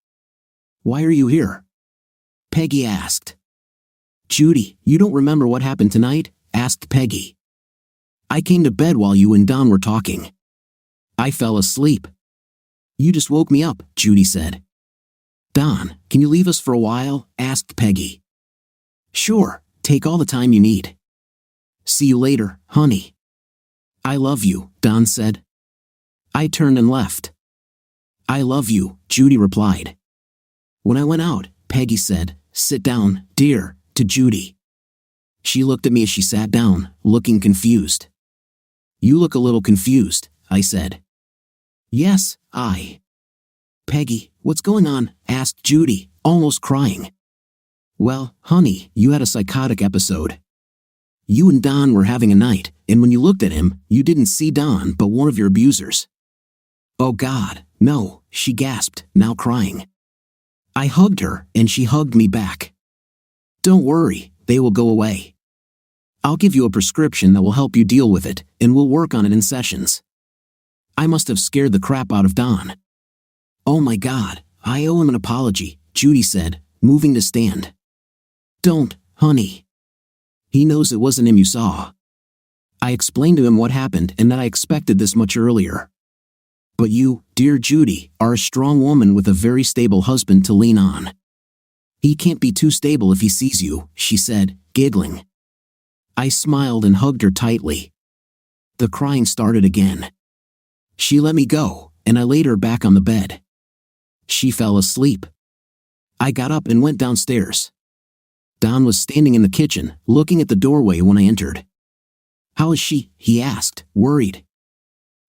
Why are you here? Peggy asked. Judy, you don't remember what happened tonight? Asked Peggy. I came to bed while you and Don were talking. I fell asleep. You just woke me up, Judy said. Don, can you leave us for a while? Asked Peggy. Sure, take all the time you need. See you later, honey. I love you, Don said. I turned and left. I love you, Judy replied. When I went out, Peggy said, sit down, dear, to Judy. She looked at me as she sat down, looking confused. You look a little confused, I said. Yes, Peggy, what's going on? Asked Judy, almost crying. Well, honey, you had a psychotic episode. You and Don were having a night, and when you looked at him, you didn't see Don but one of your abusers. Oh God, no, she gasped, now crying. I hugged her, and she hugged me back. Don't worry, they will go away. I'll give you a prescription that will help you deal with it, and we'll work on it in sessions. I must have scared the crap out of Don. Oh my God, I owe him an apology, Judy said, moving to stand. Don't, honey. He knows it wasn't him you saw. I explained to him what happened and that I expected this much earlier. But you, dear Judy, are a strong woman with a very stable husband to lean on. He can't be too stable if he sees you, she said, giggling. I smiled and hugged her tightly. The crying started again. She let me go, and I laid her back on the bed. She fell asleep. I got up and went downstairs. Don was standing in the kitchen, looking at the doorway when I entered. How is she? He asked, worried.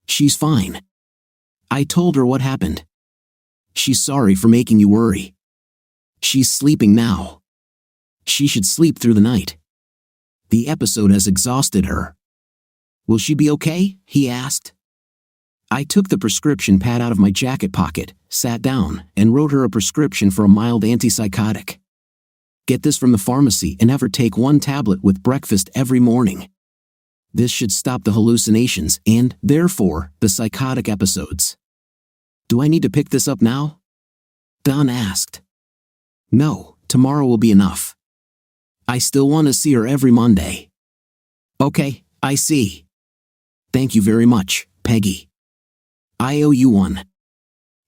She's fine. I told her what happened. She's sorry for making you worry. She's sleeping now. She should sleep through the night. The episode has exhausted her. Will she be okay? He asked. I took the prescription pad out of my jacket pocket, sat down, and wrote her a prescription for a mild antipsychotic. Get this from the pharmacy and have her take 1 tablet with breakfast every morning. This should stop the hallucinations and, therefore, the psychotic episodes. Do I need to pick this up now? Don asked. No, tomorrow will be enough. I still want to see her every Monday. Okay, I see. Thank you very much, Peggy. I owe you one.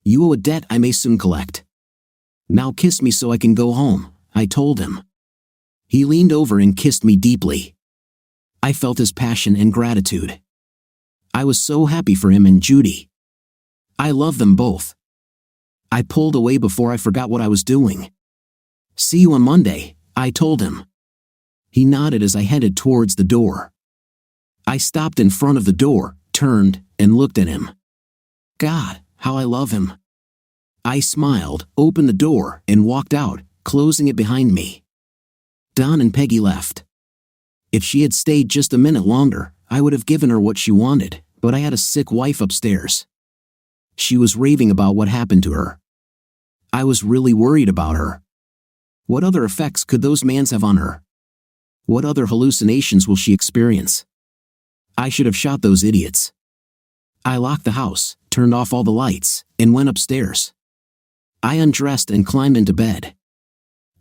You owe a debt I may soon collect. Now kiss me so I can go home, I told him. He leaned over and kissed me deeply. I felt his passion and gratitude. I was so happy for him and Judy. I love them both. I pulled away before I forgot what I was doing. See you on Monday, I told him. He nodded as I headed towards the door. I stopped in front of the door, turned, and looked at him. God, how I love him. I smiled, opened the door, and walked out, closing it behind me. Don and Peggy left. If she had stayed just a minute longer, I would have given her what she wanted, but I had a sick wife upstairs. She was raving about what happened to her. I was really worried about her. What other effects could those mans have on her? What other hallucinations will she experience? I should have shot those idiots. I locked the house, turned off all the lights, and went upstairs. I undressed and climbed into bed.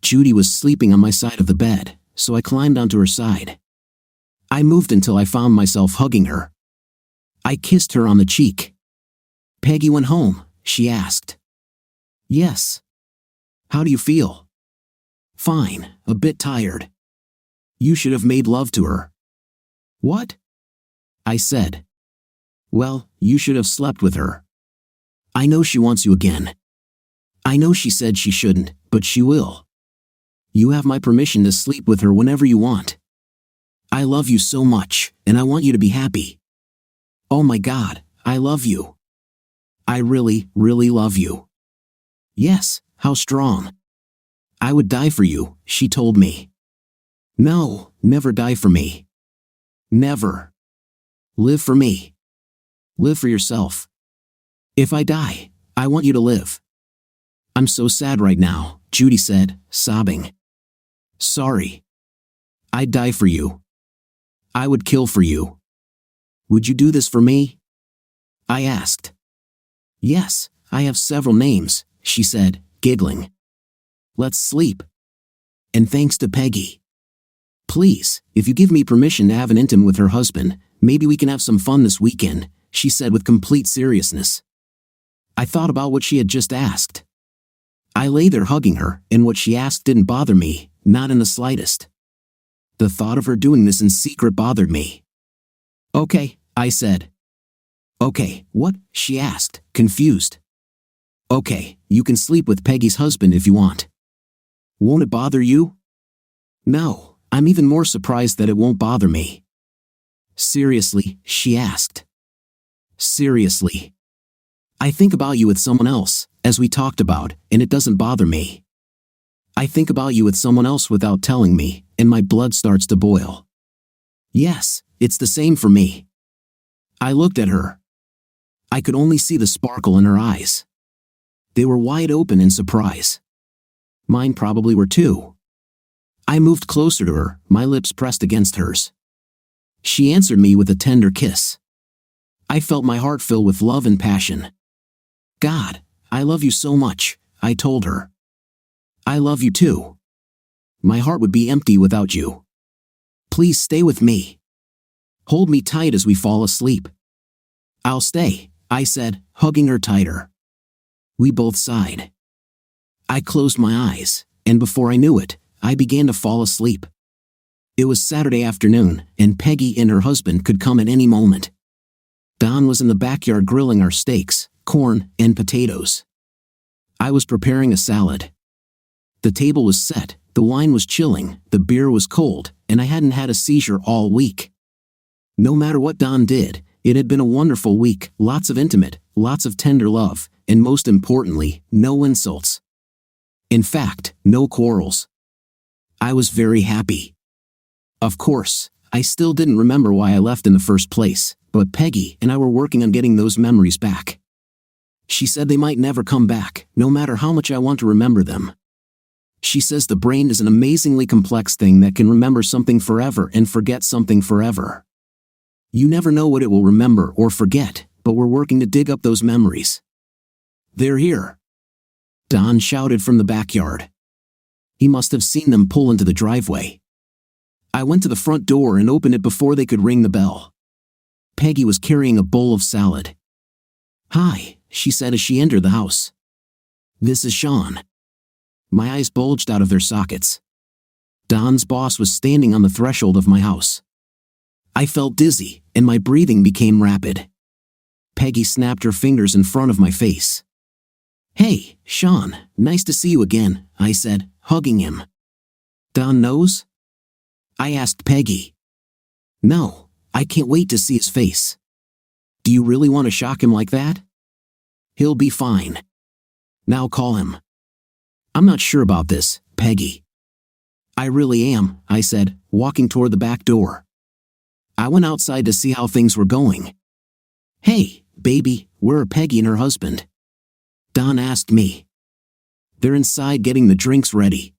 Judy was sleeping on my side of the bed, so I climbed onto her side. I moved until I found myself hugging her. I kissed her on the cheek. "Peggy went home?" she asked. "Yes." "How do you feel?" "Fine, a bit tired." "You should have made love to her." "What?" I said. "Well, you should have slept with her. I know she wants you again. I know she said she shouldn't, but she will. You have my permission to sleep with her whenever you want. I love you so much, and I want you to be happy. Oh my God, I love you. I really, really love you." "Yes, how strong." "I would die for you," she told me. "No, never die for me. Never. Live for me. Live for yourself. If I die, I want you to live." "I'm so sad right now," Judy said, sobbing. "Sorry. I'd die for you. I would kill for you. Would you do this for me?" I asked. "Yes, I have several names," she said, giggling. "Let's sleep. And thanks to Peggy. Please, if you give me permission to have an intim with her husband, maybe we can have some fun this weekend," she said with complete seriousness. I thought about what she had just asked. I lay there hugging her, and what she asked didn't bother me, not in the slightest. The thought of her doing this in secret bothered me. "Okay," I said. "Okay, what?" she asked, confused. "Okay, you can sleep with Peggy's husband if you want. Won't it bother you?" "No, I'm even more surprised that it won't bother me." "Seriously?" she asked. "Seriously. I think about you with someone else, as we talked about, and it doesn't bother me. I think about you with someone else without telling me, and my blood starts to boil. Yes, it's the same for me." I looked at her. I could only see the sparkle in her eyes. They were wide open in surprise. Mine probably were too. I moved closer to her, my lips pressed against hers. She answered me with a tender kiss. I felt my heart fill with love and passion. "God, I love you so much," I told her. "I love you too. My heart would be empty without you. Please stay with me. Hold me tight as we fall asleep." "I'll stay," I said, hugging her tighter. We both sighed. I closed my eyes, and before I knew it, I began to fall asleep. It was Saturday afternoon, and Peggy and her husband could come at any moment. Don was in the backyard grilling our steaks, corn, and potatoes. I was preparing a salad. The table was set, the wine was chilling, the beer was cold, and I hadn't had a seizure all week. No matter what Don did, it had been a wonderful week, lots of intimate, lots of tender love, and most importantly, no insults. In fact, no quarrels. I was very happy. Of course, I still didn't remember why I left in the first place, but Peggy and I were working on getting those memories back. She said they might never come back, no matter how much I want to remember them. She says the brain is an amazingly complex thing that can remember something forever and forget something forever. You never know what it will remember or forget, but we're working to dig up those memories. "They're here!" Don shouted from the backyard. He must have seen them pull into the driveway. I went to the front door and opened it before they could ring the bell. Peggy was carrying a bowl of salad. "Hi," she said as she entered the house. "This is Sean." My eyes bulged out of their sockets. Don's boss was standing on the threshold of my house. I felt dizzy, and my breathing became rapid. Peggy snapped her fingers in front of my face. "Hey, Sean, nice to see you again," I said, hugging him. "Don knows?" I asked Peggy. "No, I can't wait to see his face." "Do you really want to shock him like that?" "He'll be fine. Now call him." "I'm not sure about this," Peggy. I really am, I said, walking toward the back door. I went outside to see how things were going. Hey, baby, where are Peggy and her husband? Don asked me. They're inside getting the drinks ready.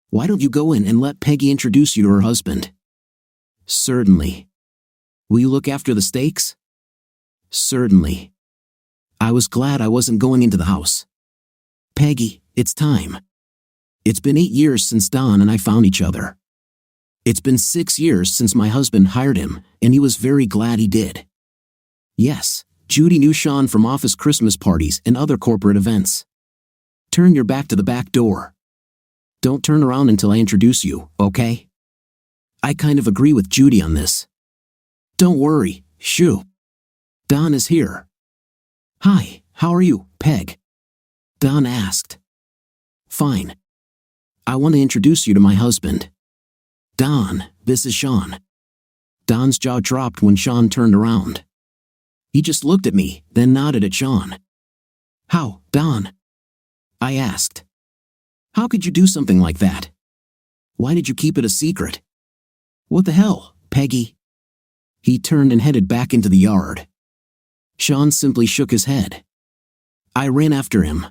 Why don't you go in and let Peggy introduce you to her husband? Certainly. Will you look after the steaks? Certainly. I was glad I wasn't going into the house. Peggy, it's time. It's been 8 years since Don and I found each other. It's been 6 years since my husband hired him, and he was very glad he did. Yes, Judy knew Sean from office Christmas parties and other corporate events. Turn your back to the back door. Don't turn around until I introduce you, okay? I kind of agree with Judy on this. Don't worry, shoo. Don is here. Hi, how are you, Peg? Don asked. Fine. I want to introduce you to my husband. Don, this is Sean. Don's jaw dropped when Sean turned around. He just looked at me, then nodded at Sean. How, Don? I asked. How could you do something like that? Why did you keep it a secret? What the hell, Peggy? He turned and headed back into the yard. Sean simply shook his head. I ran after him.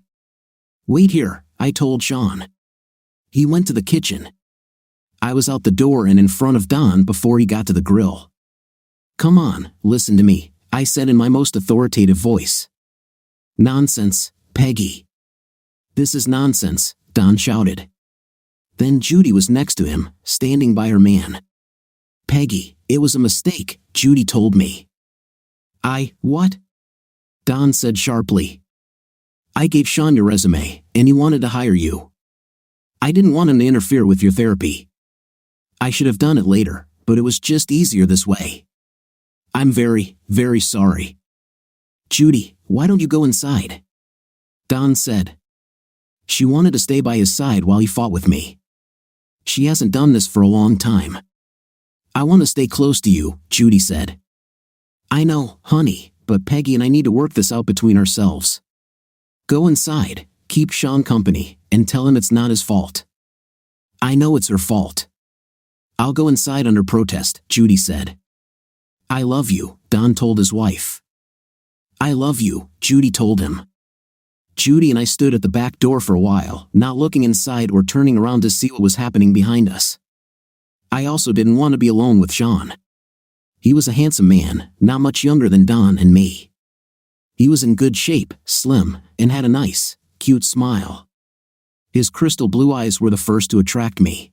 Wait here, I told Sean. He went to the kitchen. I was out the door and in front of Don before he got to the grill. Come on, listen to me, I said in my most authoritative voice. Nonsense, Peggy. This is nonsense, Don shouted. Then Judy was next to him, standing by her man. Peggy, it was a mistake, Judy told me. What? Don said sharply. I gave Sean your resume, and he wanted to hire you. I didn't want him to interfere with your therapy. I should have done it later, but it was just easier this way. I'm very, very sorry. Judy, why don't you go inside? Don said. She wanted to stay by his side while he fought with me. She hasn't done this for a long time. I want to stay close to you, Judy said. I know, honey, but Peggy and I need to work this out between ourselves. Go inside, keep Sean company, and tell him it's not his fault. I know it's her fault. I'll go inside under protest, Judy said. I love you, Don told his wife. I love you, Judy told him. Judy and I stood at the back door for a while, not looking inside or turning around to see what was happening behind us. I also didn't want to be alone with Sean. He was a handsome man, not much younger than Don and me. He was in good shape, slim, and had a nice, cute smile. His crystal blue eyes were the first to attract me.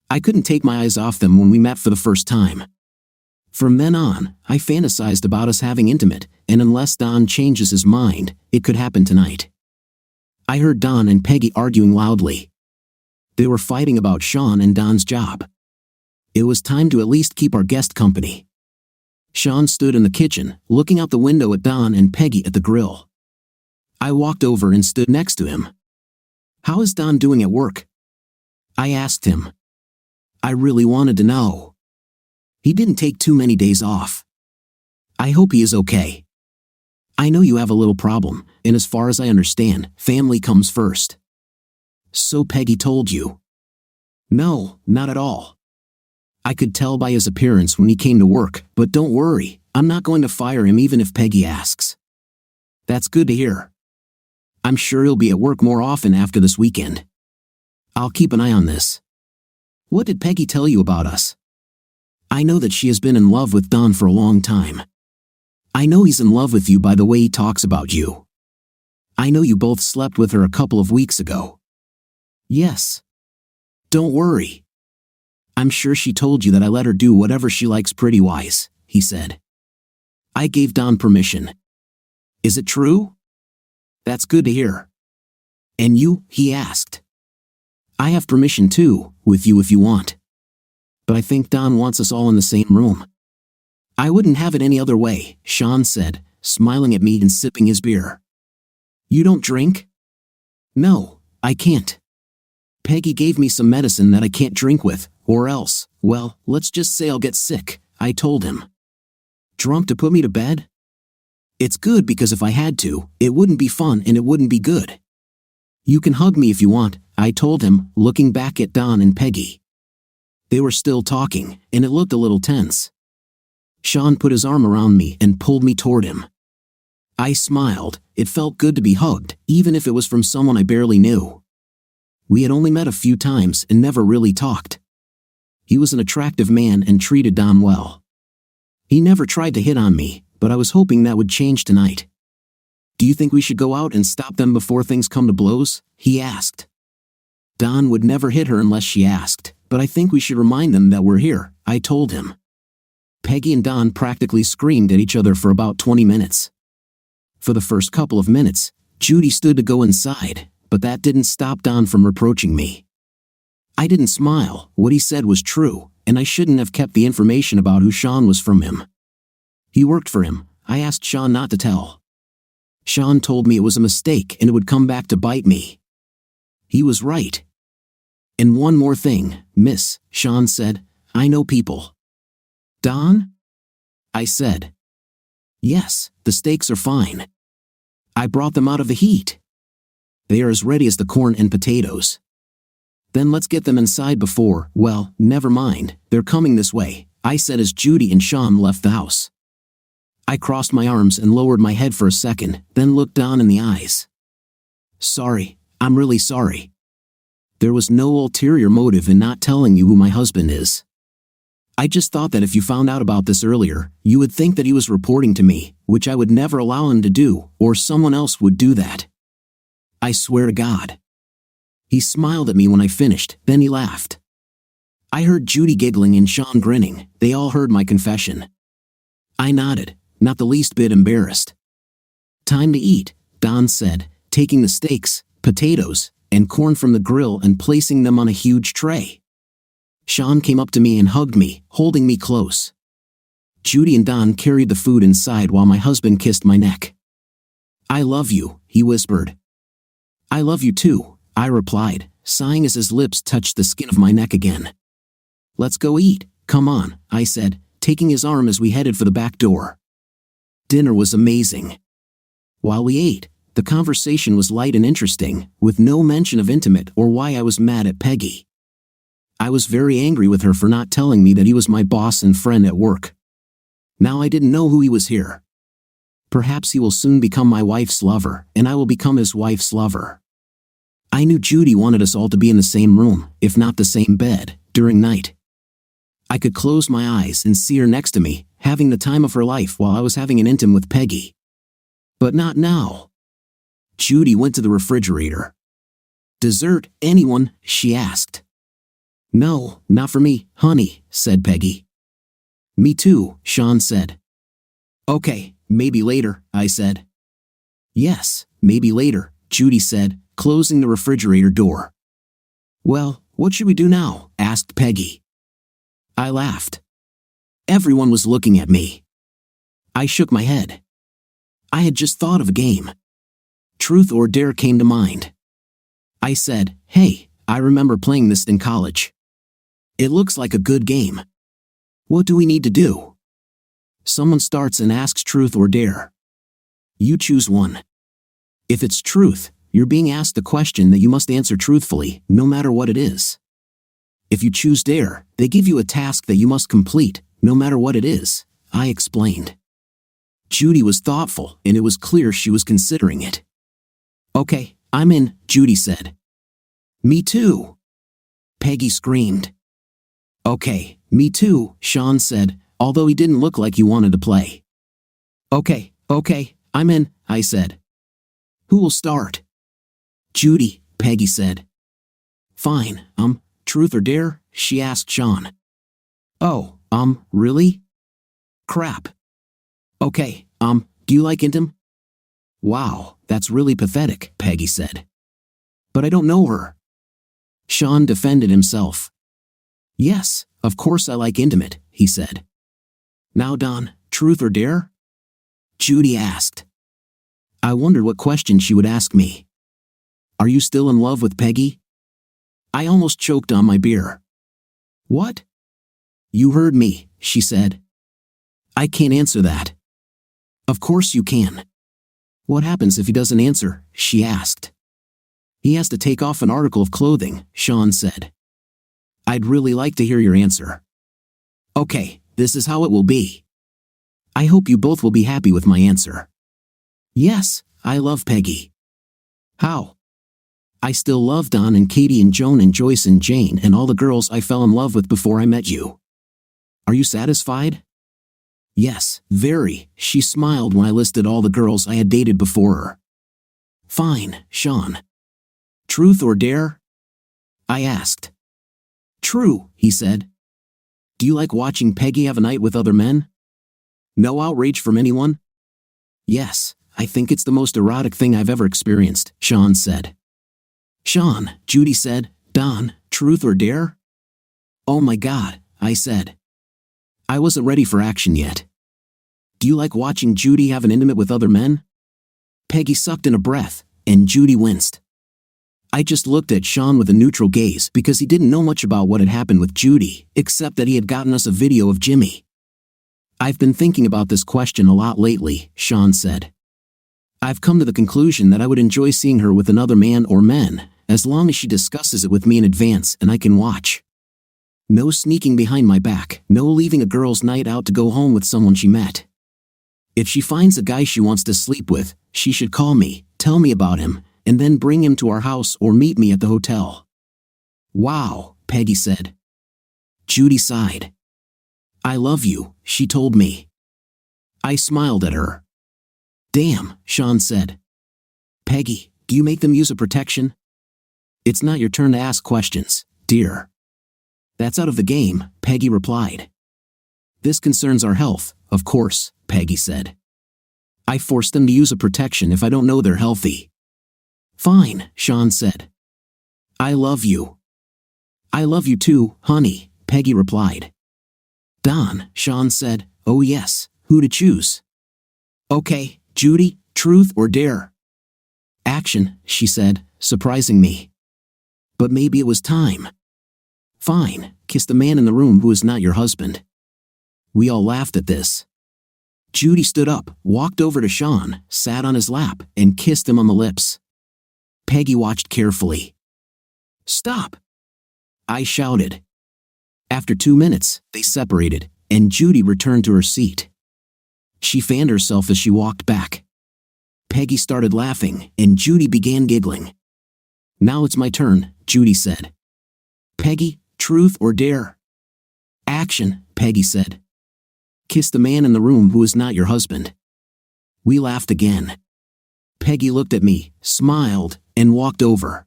I couldn't take my eyes off them when we met for the first time. From then on, I fantasized about us having intimate, and unless Don changes his mind, it could happen tonight. I heard Don and Peggy arguing loudly. They were fighting about Sean and Don's job. It was time to at least keep our guest company. Sean stood in the kitchen, looking out the window at Don and Peggy at the grill. I walked over and stood next to him. How is Don doing at work? I asked him. I really wanted to know. He didn't take too many days off. I hope he is okay. I know you have a little problem, and as far as I understand, family comes first. So Peggy told you? No, not at all. I could tell by his appearance when he came to work, but don't worry, I'm not going to fire him even if Peggy asks. That's good to hear. I'm sure he'll be at work more often after this weekend. I'll keep an eye on this. What did Peggy tell you about us? I know that she has been in love with Don for a long time. I know he's in love with you by the way he talks about you. I know you both slept with her a couple of weeks ago. Yes. Don't worry. I'm sure she told you that I let her do whatever she likes pretty wise, he said. I gave Don permission. Is it true? That's good to hear. And you, he asked. I have permission too, with you if you want. But I think Don wants us all in the same room. I wouldn't have it any other way, Sean said, smiling at me and sipping his beer. You don't drink? No, I can't. Peggy gave me some medicine that I can't drink with, or else, well, let's just say I'll get sick, I told him. Drunk to put me to bed? It's good because if I had to, it wouldn't be fun and it wouldn't be good. You can hug me if you want, I told him, looking back at Don and Peggy. They were still talking, and it looked a little tense. Sean put his arm around me and pulled me toward him. I smiled. It felt good to be hugged, even if it was from someone I barely knew. We had only met a few times and never really talked. He was an attractive man and treated Don well. He never tried to hit on me, but I was hoping that would change tonight. "Do you think we should go out and stop them before things come to blows?" he asked. Don would never hit her unless she asked, but I think we should remind them that we're here, I told him. Peggy and Don practically screamed at each other for about 20 minutes. For the first couple of minutes, Judy stood to go inside, but that didn't stop Don from reproaching me. I didn't smile. What he said was true, and I shouldn't have kept the information about who Sean was from him. He worked for him. I asked Sean not to tell. Sean told me it was a mistake and it would come back to bite me. He was right. "And one more thing, miss," Sean said, "I know people." "Don?" I said. "Yes, the steaks are fine. I brought them out of the heat. They are as ready as the corn and potatoes." "Then let's get them inside before—" "Well, never mind, they're coming this way," I said as Judy and Sean left the house. I crossed my arms and lowered my head for a second, then looked Don in the eyes. "Sorry, I'm really sorry. There was no ulterior motive in not telling you who my husband is. I just thought that if you found out about this earlier, you would think that he was reporting to me, which I would never allow him to do, or someone else would do that. I swear to God." He smiled at me when I finished, then he laughed. I heard Judy giggling and Sean grinning. They all heard my confession. I nodded, not the least bit embarrassed. "Time to eat," Don said, taking the steaks, potatoes, and corn from the grill and placing them on a huge tray. Sean came up to me and hugged me, holding me close. Judy and Don carried the food inside while my husband kissed my neck. "I love you," he whispered. "I love you too," I replied, sighing as his lips touched the skin of my neck again. "Let's go eat, come on," I said, taking his arm as we headed for the back door. Dinner was amazing. While we ate, the conversation was light and interesting, with no mention of intimate or why I was mad at Peggy. I was very angry with her for not telling me that he was my boss and friend at work. Now I didn't know who he was here. Perhaps he will soon become my wife's lover, and I will become his wife's lover. I knew Judy wanted us all to be in the same room, if not the same bed, during night. I could close my eyes and see her next to me, having the time of her life while I was having an intim with Peggy. But not now. Judy went to the refrigerator. "Dessert, anyone?" she asked. "No, not for me, honey," said Peggy. "Me too," Sean said. "Okay, maybe later," I said. "Yes, maybe later," Judy said, closing the refrigerator door. "Well, what should we do now?" asked Peggy. I laughed. Everyone was looking at me. I shook my head. I had just thought of a game. Truth or Dare came to mind. I said, "Hey, I remember playing this in college. It looks like a good game. What do we need to do?" Someone starts and asks Truth or Dare. You choose one. If it's truth, you're being asked a question that you must answer truthfully, no matter what it is. If you choose Dare, they give you a task that you must complete, no matter what it is, I explained. Judy was thoughtful, and it was clear she was considering it. "Okay, I'm in," Judy said. "Me too," Peggy screamed. "Okay, me too," Sean said, although he didn't look like he wanted to play. Okay, I'm in," I said. "Who will start?" "Judy," Peggy said. "Fine, Truth or Dare?" she asked Sean. "Oh, really? Crap. Okay, do you like intim?" "Wow, that's really pathetic," Peggy said. "But I don't know her." Sean defended himself. "Yes, of course I like intimate," he said. "Now Don, Truth or Dare?" Judy asked. I wondered what question she would ask me. "Are you still in love with Peggy?" I almost choked on my beer. "What?" "You heard me," she said. "I can't answer that." "Of course you can." "What happens if he doesn't answer?" she asked. He has to take off an article of clothing, Sean said. I'd really like to hear your answer. Okay, this is how it will be. I hope you both will be happy with my answer. Yes, I love Peggy. How? I still love Don and Katie and Joan and Joyce and Jane and all the girls I fell in love with before I met you. Are you satisfied? Yes, very, she smiled when I listed all the girls I had dated before her. Fine, Sean. Truth or dare? I asked. True, he said. Do you like watching Peggy have a night with other men? No outrage from anyone? Yes, I think it's the most erotic thing I've ever experienced, Sean said. Sean, Judy said. Don, truth or dare? Oh my God, I said. I wasn't ready for action yet. Do you like watching Judy have an intimate with other men? Peggy sucked in a breath, and Judy winced. I just looked at Sean with a neutral gaze because he didn't know much about what had happened with Judy, except that he had gotten us a video of Jimmy. I've been thinking about this question a lot lately, Sean said. I've come to the conclusion that I would enjoy seeing her with another man or men, as long as she discusses it with me in advance and I can watch. No sneaking behind my back, no leaving a girl's night out to go home with someone she met. If she finds a guy she wants to sleep with, she should call me, tell me about him, and then bring him to our house or meet me at the hotel. Wow, Peggy said. Judy sighed. I love you, she told me. I smiled at her. Damn, Sean said. Peggy, do you make them use a protection? It's not your turn to ask questions, dear. That's out of the game, Peggy replied. This concerns our health, of course, Peggy said. I force them to use a protection if I don't know they're healthy. Fine, Sean said. I love you. I love you too, honey, Peggy replied. Don, Sean said. Oh yes, who to choose? Okay, Judy, truth or dare? Action, she said, surprising me. But maybe it was time. Fine, kiss the man in the room who is not your husband. We all laughed at this. Judy stood up, walked over to Sean, sat on his lap, and kissed him on the lips. Peggy watched carefully. Stop! I shouted. After 2 minutes, they separated, and Judy returned to her seat. She fanned herself as she walked back. Peggy started laughing, and Judy began giggling. Now it's my turn, Judy said. Peggy, truth or dare? Action, Peggy said. Kiss the man in the room who is not your husband. We laughed again. Peggy looked at me, smiled, and walked over.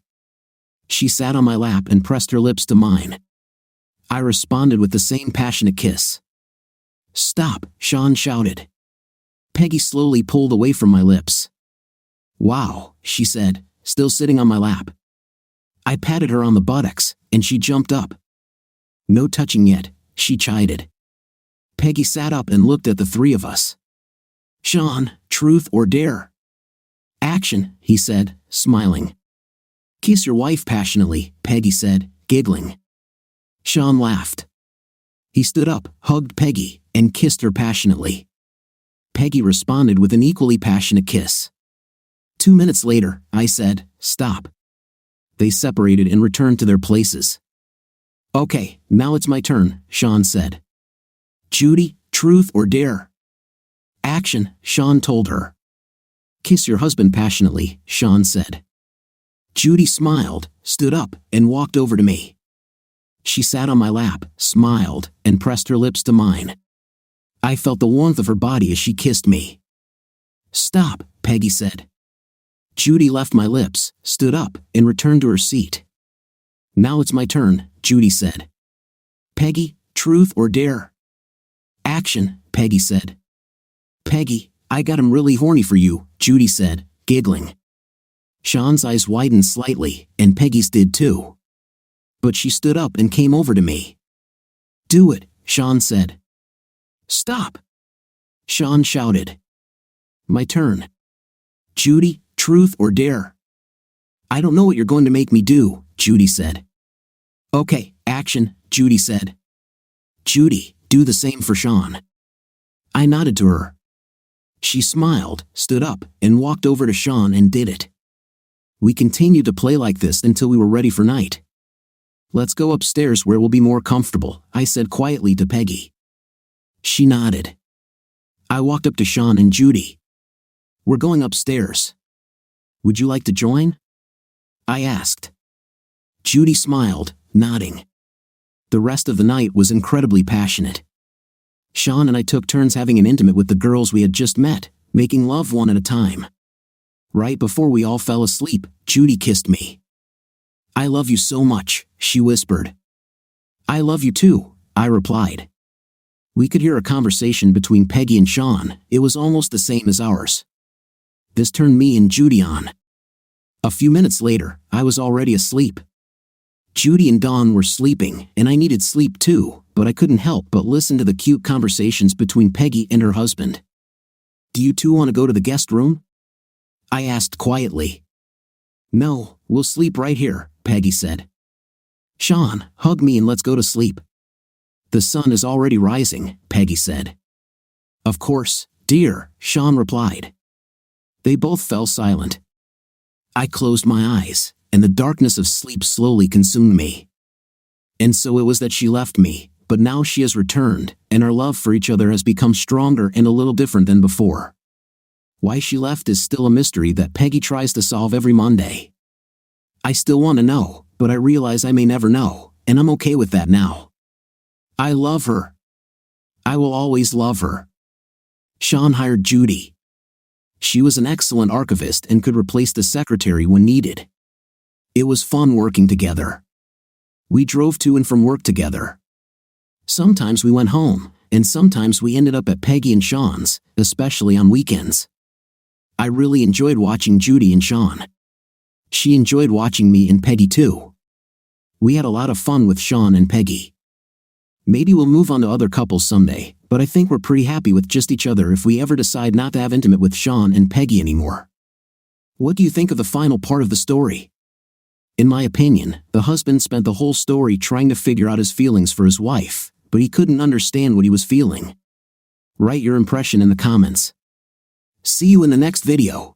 She sat on my lap and pressed her lips to mine. I responded with the same passionate kiss. Stop, Sean shouted. Peggy slowly pulled away from my lips. Wow, she said, still sitting on my lap. I patted her on the buttocks, and she jumped up. No touching yet, she chided. Peggy sat up and looked at the three of us. Sean, truth or dare? Action, he said, smiling. Kiss your wife passionately, Peggy said, giggling. Sean laughed. He stood up, hugged Peggy, and kissed her passionately. Peggy responded with an equally passionate kiss. 2 minutes later, I said, stop. They separated and returned to their places. Okay, now it's my turn, Sean said. Judy, truth or dare? Action, Sean told her. Kiss your husband passionately, Sean said. Judy smiled, stood up, and walked over to me. She sat on my lap, smiled, and pressed her lips to mine. I felt the warmth of her body as she kissed me. Stop, Peggy said. Judy left my lips, stood up, and returned to her seat. Now it's my turn, Judy said. Peggy, truth or dare? Action, Peggy said. Peggy, I got him really horny for you, Judy said, giggling. Sean's eyes widened slightly, and Peggy's did too. But she stood up and came over to me. Do it, Sean said. Stop! Sean shouted. My turn. Judy, truth or dare? I don't know what you're going to make me do, Judy said. Okay, action, Judy said. Judy, do the same for Sean. I nodded to her. She smiled, stood up, and walked over to Sean and did it. We continued to play like this until we were ready for night. "Let's go upstairs where we'll be more comfortable," I said quietly to Peggy. She nodded. I walked up to Sean and Judy. "We're going upstairs. Would you like to join?" I asked. Judy smiled, nodding. The rest of the night was incredibly passionate. Sean and I took turns having an intimate with the girls we had just met, making love one at a time. Right before we all fell asleep, Judy kissed me. "I love you so much," she whispered. "I love you too," I replied. We could hear a conversation between Peggy and Sean. It was almost the same as ours. This turned me and Judy on. A few minutes later, I was already asleep. Judy and Dawn were sleeping, and I needed sleep too, but I couldn't help but listen to the cute conversations between Peggy and her husband. "Do you two want to go to the guest room?" I asked quietly. "No, we'll sleep right here," Peggy said. "Sean, hug me and let's go to sleep." "The sun is already rising," Peggy said. "Of course, dear," Sean replied. They both fell silent. I closed my eyes, and the darkness of sleep slowly consumed me. And so it was that she left me, but now she has returned, and our love for each other has become stronger and a little different than before. Why she left is still a mystery that Peggy tries to solve every Monday. I still want to know, but I realize I may never know, and I'm okay with that now. I love her. I will always love her. Sean hired Judy. She was an excellent archivist and could replace the secretary when needed. It was fun working together. We drove to and from work together. Sometimes we went home, and sometimes we ended up at Peggy and Sean's, especially on weekends. I really enjoyed watching Judy and Sean. She enjoyed watching me and Peggy too. We had a lot of fun with Sean and Peggy. Maybe we'll move on to other couples someday, but I think we're pretty happy with just each other if we ever decide not to have intimate with Sean and Peggy anymore. What do you think of the final part of the story? In my opinion, the husband spent the whole story trying to figure out his feelings for his wife, but he couldn't understand what he was feeling. Write your impression in the comments. See you in the next video.